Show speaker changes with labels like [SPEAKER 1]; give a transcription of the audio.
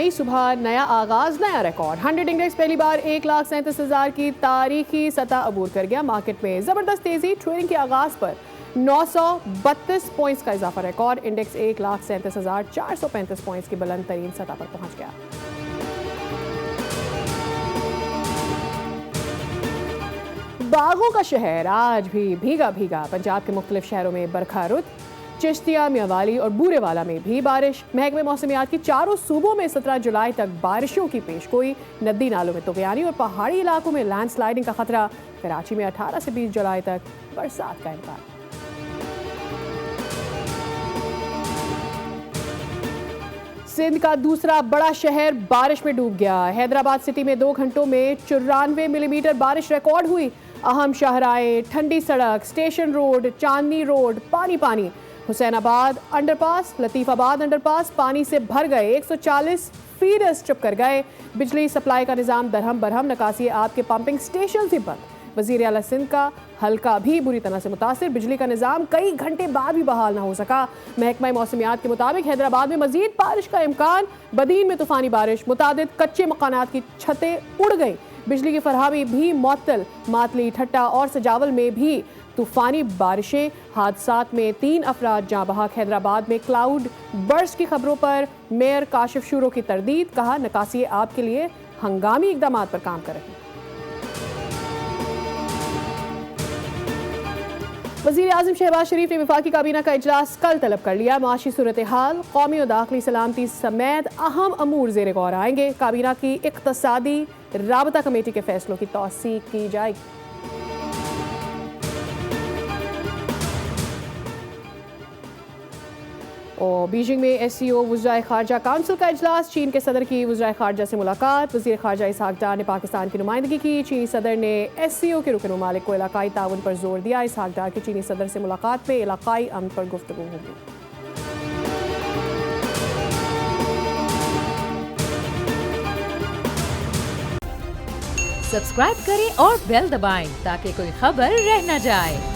[SPEAKER 1] नई सुबह, नया आगाज, नया रिकॉर्ड। 100 इंडेक्स पहली बार 1,37,000 की तारीखी सतह अबूर कर गया। मार्केट में जबरदस्त तेजी। ट्रेडिंग के आगाज पर 932 पॉइंट्स का इजाफा रिकॉर्ड। इंडेक्स 1,37,435 पॉइंट्स की बुलंद तरीन सतह पर पहुंच गया। बागों का शहर आज भी भीगा भीगा। पंजाब के मुख्तलिफ शहरों में बरखा रुत। चिश्तिया, मियावाली और बूरेवाला में भी बारिश। महकमे मौसमियात की चारों सूबों में 17 जुलाई तक बारिशों की पेशगोई। नदी नालों में तुगयानी और पहाड़ी इलाकों में लैंडस्लाइडिंग का खतरा। कराची में 18 से 20 जुलाई तक बरसात का इम्कान। सिंध का दूसरा बड़ा शहर बारिश में डूब गया। हैदराबाद सिटी में 2 घंटों में 94 मिलीमीटर बारिश रिकॉर्ड हुई। अहम शाहराएं, ठंडी सड़क, स्टेशन रोड, चांदनी रोड पानी पानी। हुसैनाबाद अंडरपास, लतीफाबाद अंडरपास पानी से भर गए। 140 फीडर्स चुप कर गए। बिजली सप्लाई का निज़ाम दरहम बरहम। नकासी आब के पंपिंग स्टेशन भी बंद। वज़ीर आला सिंध का हल्का भी बुरी तरह से मुतासिर। बिजली का निज़ाम कई घंटे बाद भी बहाल ना हो सका। महकमा मौसमियात के मुताबिक हैदराबाद में मजीद बारिश का इम्कान। बदीन में तूफानी बारिश। मुतादिद कच्चे मकानात की छतें उड़ गई। बिजली की फरहमी भी मुअत्तल। मातली, ठट्टा और सजावल में भी तूफानी बारिशें। हादसात में 3 अफराद जाँ बहक। हैदराबाद में क्लाउड बर्स्ट की खबरों पर मेयर काशिफ शूरो की तरदीद। कहा नकासी आब के लिए हंगामी इकदाम पर काम कर रहे हैं। वज़ीर आज़म शहबाज शरीफ ने वफाकी काबीना का इजलास कल तलब कर लिया। माशी सूरत हाल, कौमी और दाखिली सलामती समेत अहम अमूर ज़ेर गौर आएंगे। काबीना की इक़्तिसादी राबता कमेटी के फैसलों की तौसीक की जाएगी। और बीजिंग में SCO वज़राए ख़ारजा काउंसिल का इजलास। चीन के सदर की वज़राए ख़ारजा से मुलाकात। वज़ीर ख़ारजा इसहाक़ डार ने पाकिस्तान की नुमाइंदगी की। चीनी सदर ने SCO के रुकन ममालिक को इलाकाई ताउन पर जोर दिया। इसहाक़ डार की चीनी सदर से मुलाकात में इलाकाई अमन पर गुफ्तगू होगी।
[SPEAKER 2] सब्सक्राइब करें और बेल दबाएं ताकि कोई खबर रह न जाए।